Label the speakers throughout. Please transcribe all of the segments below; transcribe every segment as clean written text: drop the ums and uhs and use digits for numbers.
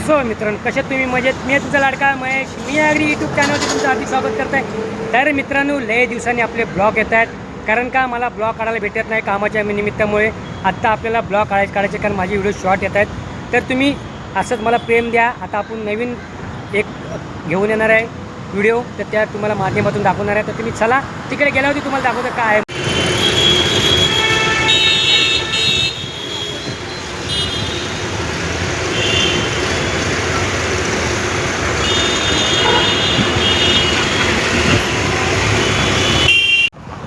Speaker 1: So मित्रांनो, कशा तुम्ही मजेत? मी तुमचा लाडका महेश, मी अगदी यूट्यूब चॅनलवरती तुमचं हार्दिक स्वागत करत आहे. तर मित्रांनो, लय दिवसांनी आपले ब्लॉग येत आहेत, कारण का मला ब्लॉग काढायला भेटत नाही कामाच्या निमित्तामुळे. आत्ता आपल्याला ब्लॉग काढायचे कारण माझे व्हिडिओ शॉर्ट येत आहेत. तर तुम्ही असंच मला प्रेम द्या. आता आपण नवीन एक घेऊन येणार आहे व्हिडिओ, तर त्या तुम्हाला माध्यमातून दाखवणार आहे. तर तुम्ही चला तिकडे गेल्यावरती तुम्हाला दाखवतं काय आहे.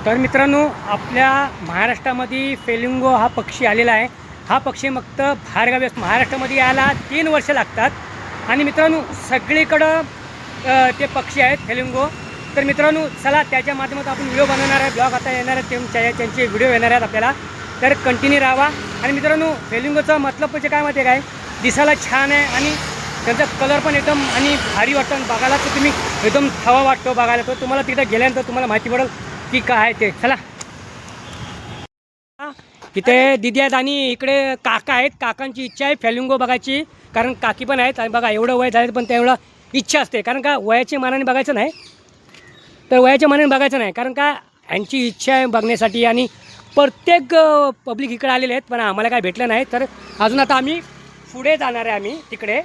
Speaker 1: तर मित्रांनो, आपल्या महाराष्ट्रामध्ये फेलिंगो हा पक्षी आलेला आहे. हा पक्षी फक्त बाहेरगावी असतो. महाराष्ट्रामध्ये यायला 3 वर्ष लागतात. आणि मित्रांनो, सगळीकडं ते पक्षी आहेत फेलिंगो. तर मित्रांनो, चला त्याच्या माध्यमातून आपण व्हिडिओ बनवणार आहे. ब्लॉग आता येणार आहे, त्यांचे व्हिडिओ येणार आहेत आपल्याला. तर कंटिन्यू राहा. आणि मित्रांनो, फेलिंगोचा मतलब म्हणजे काय माहिती आहे काय? दिसायला छान आहे आणि त्यांचा कलर पण एकदम आणि भारी वाटतं. बघायला तर तुम्ही एकदम हवा वाटतो बघायला. तर तुम्हाला तिकडे गेल्यानंतर तुम्हाला माहिती पडेल की काय आहे ते. चला, इथे दिदी आहेत आणि इकडे काका आहेत. काकांची इच्छा आहे फेलिंगो बघायची, कारण काकी पण आहेत. आणि बघा, एवढं वय झालं पण तेवढं इच्छा असते, कारण का वयाच्या मानाने बघायचं नाही. तर वयाच्या मानाने बघायचं नाही, कारण का यांची इच्छा आहे बघण्यासाठी. आणि प्रत्येक पब्लिक इकडे आलेले आहेत, पण आम्हाला काय भेटलं नाही. तर अजून आता आम्ही पुढे जाणार आहे आम्ही तिकडे.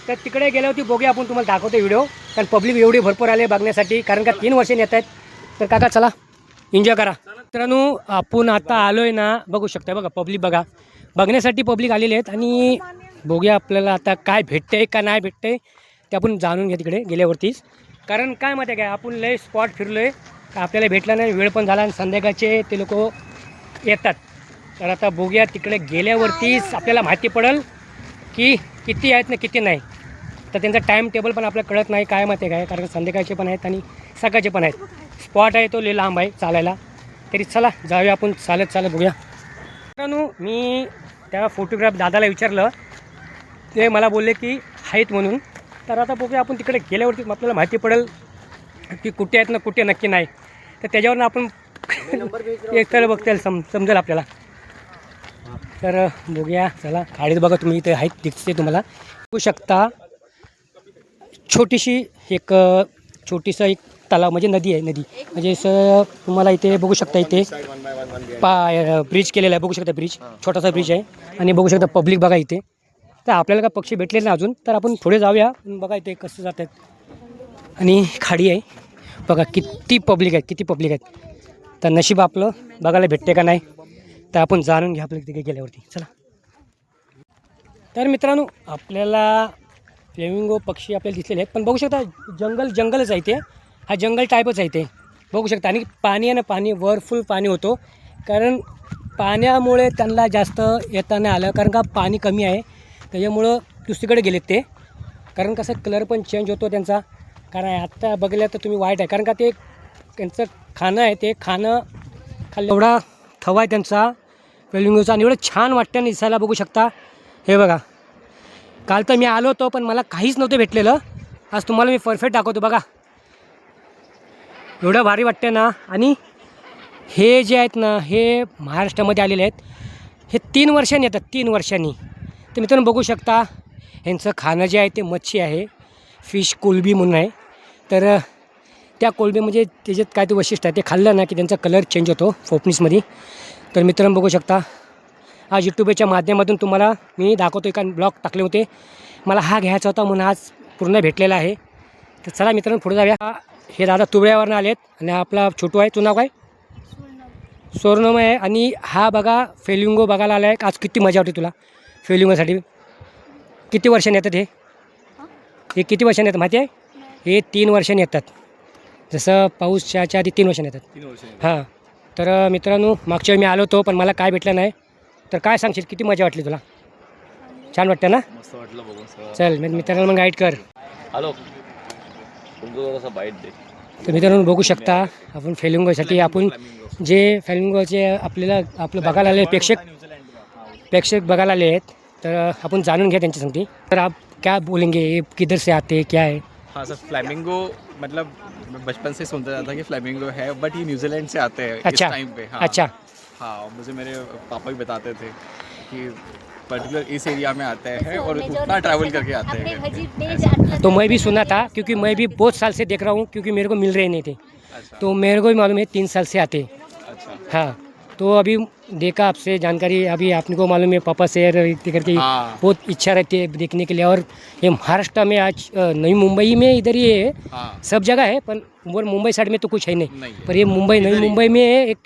Speaker 1: तर तिकडे गेल्यावरती बघूया, आपण तुम्हाला दाखवतो व्हिडिओ. कारण पब्लिक एवढी भरपूर आले बघण्यासाठी, कारण का 3 वर्षांनी येत आहेत. तर काका चला, एन्जॉय करा. मित्रांनो, आपण आता आलो आहे ना, बघू शकता. बघा पब्लिक, बघा बघण्यासाठी पब्लिक आलेले आहेत. आणि बघूया आपल्याला आता काय भेटते का नाही भेटते ते आपण जाणून घ्या तिकडे गेल्यावरतीच. कारण काय माहिती आहे काय, आपण लय स्पॉट फिरलो आहे, आपल्याला भेटला नाही, वेळ पण झाला आणि संध्याकाळचे ते लोक येतात. तर आता बघूया तिकडे गेल्यावरतीच आपल्याला माहिती पडेल की किती आहेत ना किती नाही. तर त्यांचा टाईम टेबल पण आपल्याला कळत नाही, काय माहिती आहे काय, कारण संध्याकाळचे पण आहेत आणि सकाळचे पण आहेत. स्पॉट आहे तो लय लांब आहे चालायला. तरी चला जाऊया आपण चालत बघूया. मित्रांनो, मी त्या फोटोग्राफ दादाला विचारलं, ते मला बोलले की आहेत म्हणून. तर आता बघूया आपण तिकडे गेल्यावरती आपल्याला माहिती पडेल की कुठे आहेत ना कुठे नक्की नाही. तर त्याच्यावरून आपण एक तर बघता येईल, समजेल आपल्याला. तर बघूया, चला. खाडीत बघा तुम्ही, इथे आहेत दिसते तुम्हाला, बघू शकता. छोटीसं एक तलाव म्हणजे नदी आहे. नदी म्हणजे असं तुम्हाला इथे बघू शकता. इथे ब्रिज केलेला आहे, बघू शकता. ब्रिज, छोटासा ब्रिज आहे. आणि बघू शकता पब्लिक बघा इथे. तर आपल्याला का पक्षी भेटले ना अजून, तर आपण थोडे जाऊया. बघा इथे कसं जात आहेत. आणि खाडी आहे बघा, किती पब्लिक आहेत. तर नशीब आपलं बघायला भेटते का नाही, तर आपण जाणून घ्या आपल्या तिथे गेल्यावरती. चला. तर मित्रांनो, आपल्याला फ्लेमिंगो पक्षी आपल्याला दिसलेले आहेत, पण बघू शकता जंगलच आहे ते. हा जंगल टाईपच आहे ते, बघू शकता. आणि पाणी आहे ना, पाणी फुल पाणी होतो, कारण पाण्यामुळे त्यांना जास्त येता नाही आलं, कारण का पाणी कमी आहे. त्याच्यामुळं दुसरीकडे गेलेत ते, कारण कसं कलर पण चेंज होतो त्यांचा. कारण आत्ता बघितलं तर तुम्ही वाईट आहे, कारण का ते त्यांचं खाणं आहे, ते खाणं खाल्लं. एवढा थवा आहे त्यांचा फ्लेमिंगोचा, आणि एवढं छान वाटतं ना दिसायला. बघू शकता, हे बघा. काल तर मी आलो होतो, पण मला काहीच नव्हतं भेटलेलं. आज तुम्हाला मी परफेक्ट दाखवतो बघा, एवढं भारी वाटतं ना. आणि हे जे आहेत ना, हे महाराष्ट्रामध्ये आलेले आहेत. हे 3 वर्षांनी येतात, 3 वर्षांनी. तर मित्रांनो बघू शकता, ह्यांचं खाणं जे आहे ते मच्छी आहे, फिश कोलबी म्हणून आहे. तर त्या कोलबी म्हणजे त्याच्यात काय ते वैशिष्ट्य आहे, ते खाल्लं ना की त्यांचा कलर चेंज होतो फोपनीसमध्ये. तर मित्रांनो बघू शकता, आज यूट्यूबच्या माध्यमातून तुम्हाला मी दाखवतो. एका ब्लॉग टाकले होते, मला हा घ्यायचा होता म्हणून आज पूर्ण भेटलेला आहे. तर चला मित्रांनो पुढे जाऊया. हे दादा तुबळ्यावरनं आलेत, आणि आपला छोटू आहे, तू नाव काय? सोर्णमय आहे. आणि हा बघा फेलिंगो बघायला आला आहे. आज किती मजा वाटते तुला फेलिंगोसाठी? किती वर्षांनी येतात हे किती वर्षांनी येतात माहिती आहे? हे 3 वर्षांनी येतात. जसं पाऊसच्या आधी 3 वर्षांनी येतात. हां. तर मित्रांनो, मागच्या वेळी मी आलो होतो, पण मला काय भेटलं नाही. तर काय सांगशील, किती मजा वाटली तुला? छान वाटतं ना?
Speaker 2: मस्त वाटलं बघून.
Speaker 1: चल मित्रांनो, मग गाईड कर.
Speaker 2: हॅलो, तुमचं बाईट दे.
Speaker 1: तर मित्रांनो बघू शकता, आपण फेलिंगोसाठी आपण जे फेलिंगोचे आपलं बघायला आले प्रेक्षक बघायला आले आहेत. तर आपण जाणून घ्या त्यांची सांगते. तर आप क्या बोलेंगे, ये किधर से आते, क्या है?
Speaker 3: हाँ सर, फ्लैमिंगो मतलब मैं बचपन से सुनता था कि फ्लैमिंगो है, बट ये न्यूजीलैंड से आते हैं इस
Speaker 1: अच्छा,
Speaker 3: टाइम पे. हाँ
Speaker 1: अच्छा.
Speaker 3: हाँ, मुझे मेरे पापा भी बताते थे कि पर्टिकुलर इस एरिया में आते हैं और उतना ट्रैवल करके आते हैं।
Speaker 1: तो मैं भी सुना था, क्योंकि मैं भी बहुत साल से देख रहा हूँ, क्योंकि मेरे को मिल रहे नहीं थे।
Speaker 3: अच्छा
Speaker 1: तो मेरे को भी मालूम है 3 साल से आते।
Speaker 3: अच्छा
Speaker 1: हाँ, तो अभी देखा आपसे जानकारी, अभी आपने को मालूम है पापा शहर करके
Speaker 3: हाँ
Speaker 1: बहुत इच्छा रहती है देखने के लिए। और ये महाराष्ट्र में आज नई मुंबई में इधर ये है,
Speaker 3: हाँ
Speaker 1: सब जगह है, पर वो मुंबई साइड में तो कुछ है नहीं,
Speaker 3: नहीं है।
Speaker 1: पर ये मुंबई नई
Speaker 3: इधर ही
Speaker 1: मुंबई में एक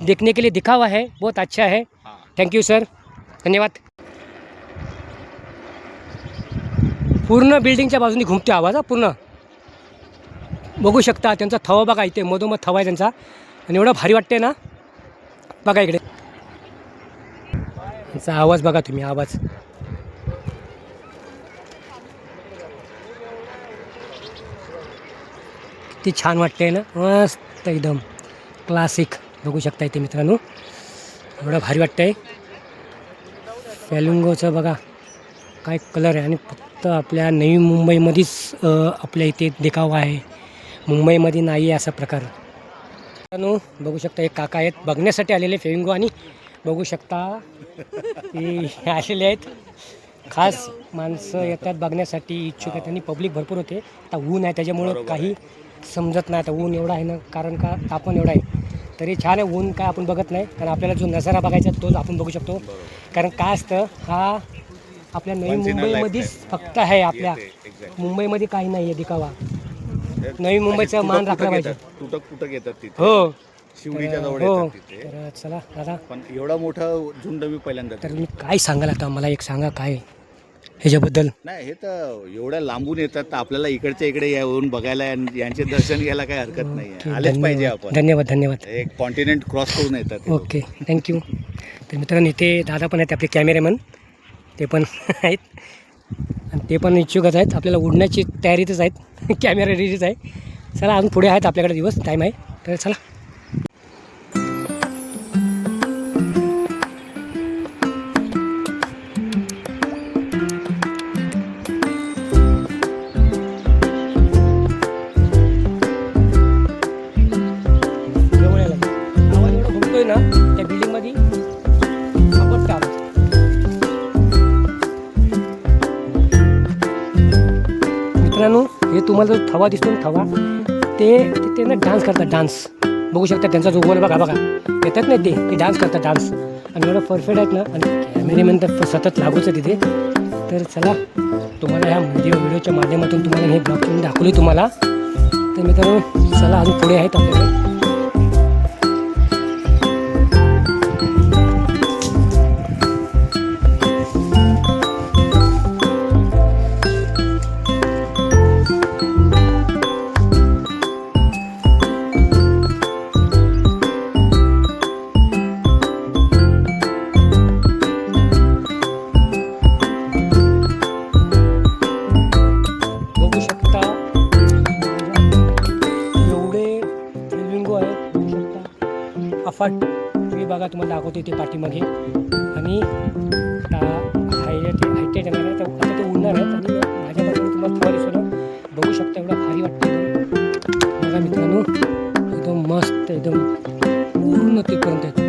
Speaker 1: देखने के लिए दिखा हुआ है, बहुत अच्छा है।
Speaker 3: हाँ
Speaker 1: थँक्यू सर, धन्यवाद. पूर्ण बिल्डिंगच्या बाजूने घुमते आवाज, हा पूर्ण बघू शकता. त्यांचा थवा बघा, इथे मधोमध थवा आहे त्यांचा, आणि एवढं भारी वाटते ना. बघा इकडे त्यांचा आवाज बघा तुम्ही, आवाज किती छान वाटते ना, मस्त एकदम क्लासिक. बघू शकता इथे मित्रांनो, एवढं भारी वाटतंय. फॅल्युंगोचं बघा काय कलर आहे, आणि फक्त आपल्या नवी मुंबईमध्येच आपल्या इथे देखावा आहे, मुंबईमध्ये नाही आहे असा प्रकार. मित्रांनो बघू शकता, एक काका आहेत बघण्यासाठी आलेले फेविंगो, आणि बघू शकता की आलेले आहेत. खास माणसं येतात बघण्यासाठी, इच्छुक आहेत, आणि पब्लिक भरपूर होते. आता ऊन आहे त्याच्यामुळं काही समजत नाही. आता ऊन एवढा आहे ना, कारण का तापमान एवढा आहे, तरी छान आहे. ऊन काय आपण बघत नाही, कारण आपल्याला जो नजारा बघायचा तोच आपण बघू शकतो. कारण काय असतं, हा आपल्या नवी मुंबईमध्येच फक्त आहे, आपल्या मुंबईमध्ये काही नाही आहे दिखावा. नवी मुंबईचा मान राखला पाहिजे.
Speaker 4: तुटक येतात तिथे,
Speaker 1: हो
Speaker 4: शिवडीच्या जवळ
Speaker 1: हो.
Speaker 4: येतात तिथे.
Speaker 1: तर चला दादा,
Speaker 4: पण एवढा मोठा झुंड मी पहिल्यांदा
Speaker 1: तर मी काय सांगाल आता, मला एक सांगा काय ह्याच्याबद्दल.
Speaker 4: नाही, हे तर एवढ्या लांबून येतात, तर आपल्याला इकडच्या इकडे येऊन बघायला यांचे दर्शन घ्यायला काही हरकत नाही आहे. आलेच पाहिजे आपण.
Speaker 1: धन्यवाद धन्यवाद.
Speaker 4: एक कॉन्टिनेंट क्रॉस करून येतात ते लोक.
Speaker 1: Okay, thank you. तर मित्रांनो इथे दादा पण आहेत, आपले कॅमेरामन ते पण आहेत, आणि ते पण इच्छुकच आहेत, आपल्याला उडण्याची तयारीतच आहेत. कॅमेरा रेडीच आहे. चला अजून पुढे आहेत, आपल्याकडे दिवस टाईम आहे, तर चला. जवळ यायला आवाज एवढा घुमतोय ना त्या बिल्डिंगमध्ये, आपटतं आवाज. मित्रांनो हे तुम्हाला जो थवा दिसतो ना, थवा ते ना डान्स करतात, डान्स बघू शकता. त्यांचा जो गोल बघा बघा येतात नाही, ते डान्स करतात, डान्स. आणि एवढं परफेक्ट आहेत ना, आणि कॅमेरेमॅन तर सतत लागूच आहे तिथे. तर चला, तुम्हाला ह्या व्हिडिओच्या माध्यमातून तुम्हाला हे ब्लॉग तुम्ही दाखवली तुम्हाला. तर मित्रांनो चला अजून पुढे आहेत आपल्याकडे. बघू शकता एवढे फिल्मिंगो आहेत, बघू शकता अफाट. तुम्ही बघा, तुम्हाला दाखवते ते पाठीमागे. आणि हायटेड येणार आहे, आता ते उडणार आहेत, आणि माझ्या बाजूने तुम्हाला थोडा दिसतो, बघू शकता. एवढं भारी वाटतं बघा मित्रांनो, एकदम मस्त, एकदम पूर्ण तिथपर्यंत आहेत.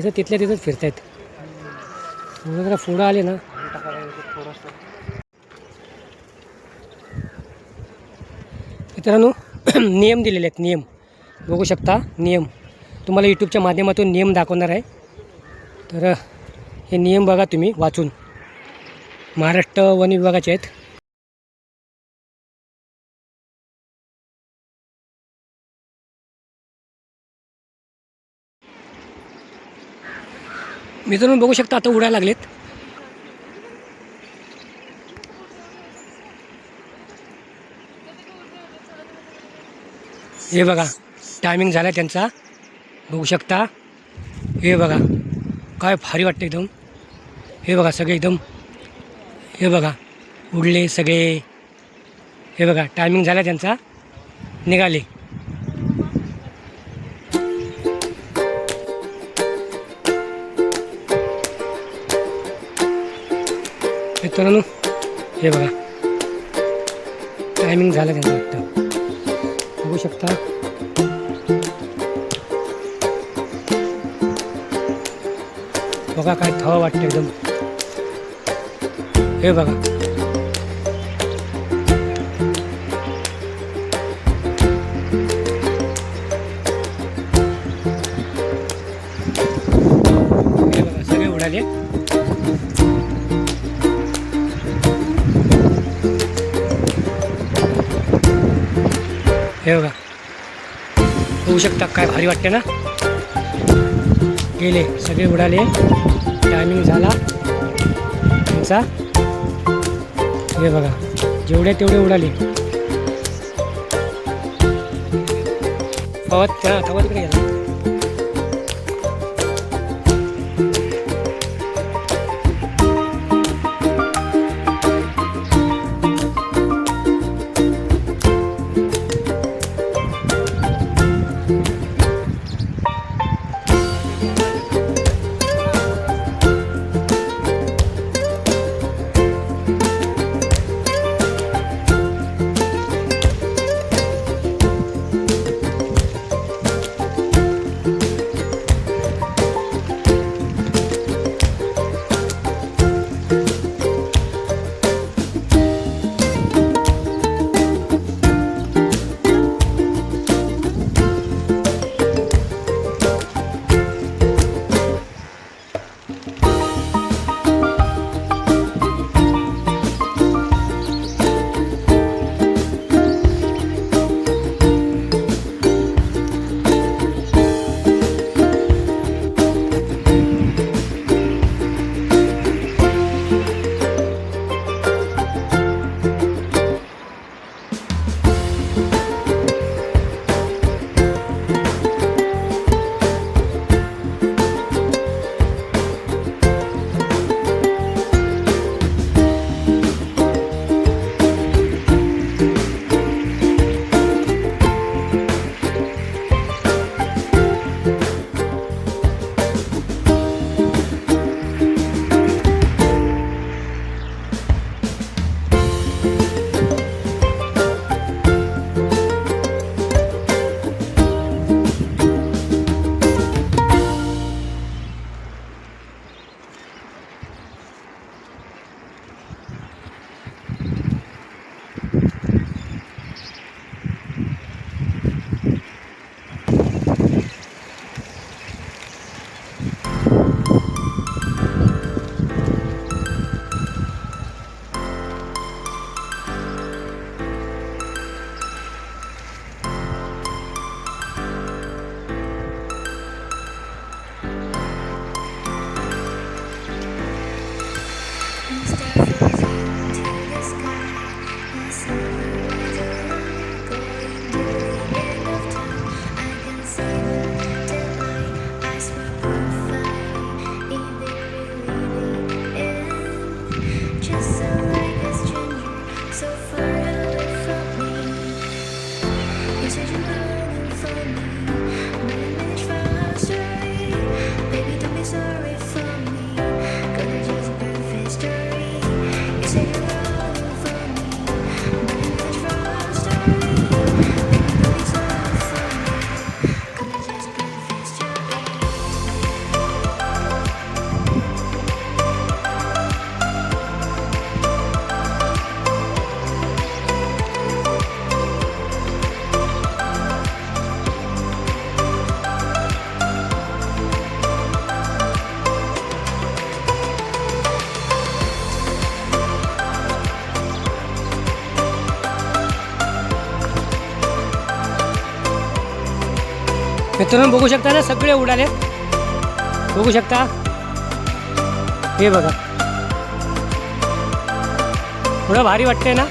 Speaker 1: असं तिथल्या तिथंच फिरतायत. जरा पुढं आले ना, मित्रांनो नियम दिलेले आहेत, नियम बघू शकता. नियम तुम्हाला यूट्यूबच्या माध्यमातून नियम दाखवणार आहे. तर हे नियम बघा तुम्ही वाचून, महाराष्ट्र वन विभागाचे आहेत. मित्रांनो बघू शकता, आता उडायला लागलेत. हे बघा टायमिंग झाला त्यांचा, बघू शकता. हे बघा काय भारी वाटतं एकदम. हे बघा सगळे एकदम, हे बघा उडले सगळे. हे बघा टायमिंग झाला त्यांचा, निघाले. मित्रांनो हे बघा टायमिंग झालं त्यांचं वाटतं, बघू शकता. बघा काय थवा वाटतं एकदम. हे बघा हे बघा सगळे उडाले. हे बघा होऊ शकता, काय भारी वाटते ना. गेले सगळे उडाले, टायमिंग झाला त्यांचा. हे बघा जेवढे तेवढे उडाले. थवत इकडे गेला. मित्रांनो बघू शकता ना, सगळे उडाले. बघू शकता, हे बघा थोडं भारी वाटते ना.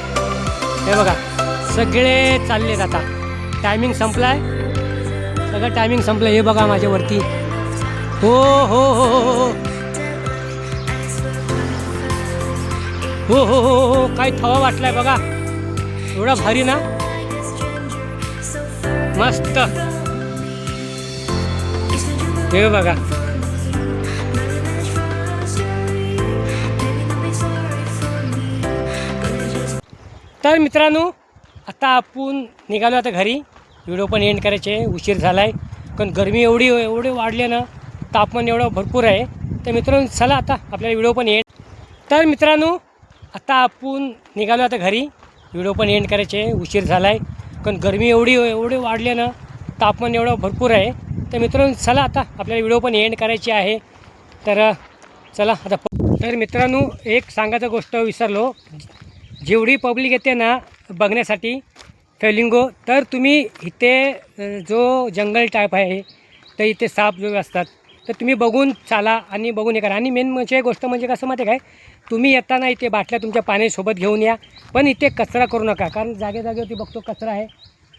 Speaker 1: हे बघा सगळे चाललेत आता. टायमिंग संपलाय, सगळं टायमिंग संपलं. हे बघा माझ्यावरती. हो हो हो हो हो हो हो हो हो काय थवा वाटलाय बघा. एवढा भारी ना, मस्त. हे बघा. तर मित्रांनो, आता आपण निघालो आता घरी. व्हिडिओ पण एंड करायचे, उशीर झाला आहे. कारण गरमी एवढे वाढले ना, तापमान एवढं भरपूर आहे. तर मित्रांनो चला आता आपल्याला व्हिडिओ पण एंड. तर मित्रांनो, आता आपण निघालो आता घरी. व्हिडिओ पण एंड करायचे, उशीर झाला आहे. कारण गरमी एवढे वाढले ना, तापमान एवढं भरपूर आहे. तर मित्रांनो चला आता आपल्याला व्हिडिओ पण एंड करायची आहे. तर चला आता. तर मित्रांनो, एक सांगायचं गोष्ट विसरलो. जेवढी पब्लिक येते ना बघण्यासाठी फ्लेमिंगो, तर तुम्ही इथे जो जंगल टाईप आहे, तर इथे साप जो असतात, तर तुम्ही बघून चाला आणि बघून हे करा. आणि मेन म्हणजे गोष्ट म्हणजे कसं माहिती आहे काय, तुम्ही येताना इथे बाटल्या तुमच्या पाण्यासोबत घेऊन या, पण इथे कचरा करू नका. कारण जागेवरती बघतो कचरा आहे.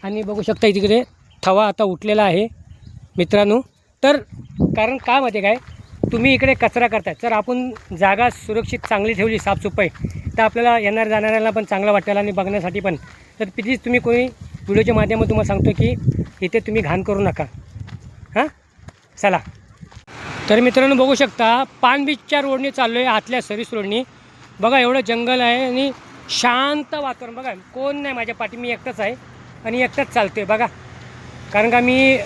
Speaker 1: आणि बघू शकता तिकडे थवा आता उठलेला आहे मित्रांनो. तर कारण काय माहिती आहे काय, तुम्ही इकडे कचरा करताय, तर आपण जागा सुरक्षित चांगली ठेवली साफसफाई, तर आपल्याला येणार जाणाऱ्यांना पण चांगलं वाटेल आणि बघण्यासाठी पण. तर प्लीज तुम्ही कोणी व्हिडिओच्या माध्यमातून तुम्हाला सांगतो की इथे तुम्ही घाण करू नका. हां चला. तर मित्रांनो बघू शकता, पान बीचच्या रोडने चाललो आहे, आतल्या सर्व्हिस रोडनी. बघा एवढं जंगल आहे आणि शांत वातावरण. बघा कोण नाही माझ्या पाठी, मी एकटाच आहे आणि एकटाच चालतो आहे बघा. कारण का मी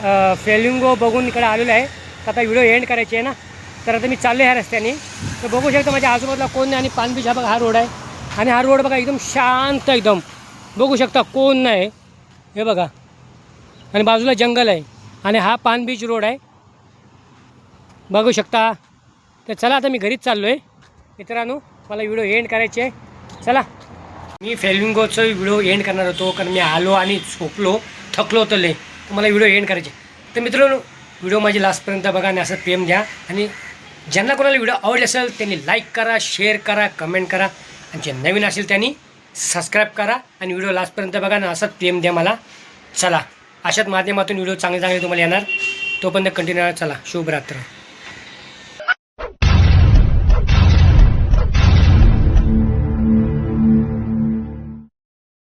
Speaker 1: फ्लेमिंगो बघून इकडे आलेलो आहे. तर आता व्हिडिओ एंड करायची आहे ना, तर आता मी चाललो आहे ह्या रस्त्याने. तर बघू शकता माझ्या आजूबाजूला कोण नाही. आणि पान बीच हा बघा, हा रोड आहे. आणि हा रोड बघा एकदम शांत, एकदम बघू शकता कोण नाही. हे बघा, आणि बाजूला जंगल आहे. आणि हा पान बीच रोड आहे, बघू शकता. तर चला आता मी घरीच चाललो आहे मित्रांनो, मला व्हिडिओ एंड करायचे आहे. चला. मी फ्लेमिंगोचं व्हिडिओ एंड करणार होतो, कारण मी आलो आणि झोपलो, थकलो होतो लय. तर मला व्हिडिओ एंड करायचे. तर मित्रांनो व्हिडिओ माझी लास्टपर्यंत बघा आणि असं प्रेम द्या. आणि ज्यांना कोणाला व्हिडिओ आवडले असेल त्यांनी लाईक करा, शेअर करा, कमेंट करा. आणि जे नवीन असेल त्यांनी सबस्क्राईब करा आणि व्हिडिओ लास्टपर्यंत बघा ना, असंच प्रेम द्या मला. चला, अशाच माध्यमातून व्हिडिओ चांगले तुम्हाला येणार. तोपर्यंत कंटिन्यू. चला, शुभरात्र.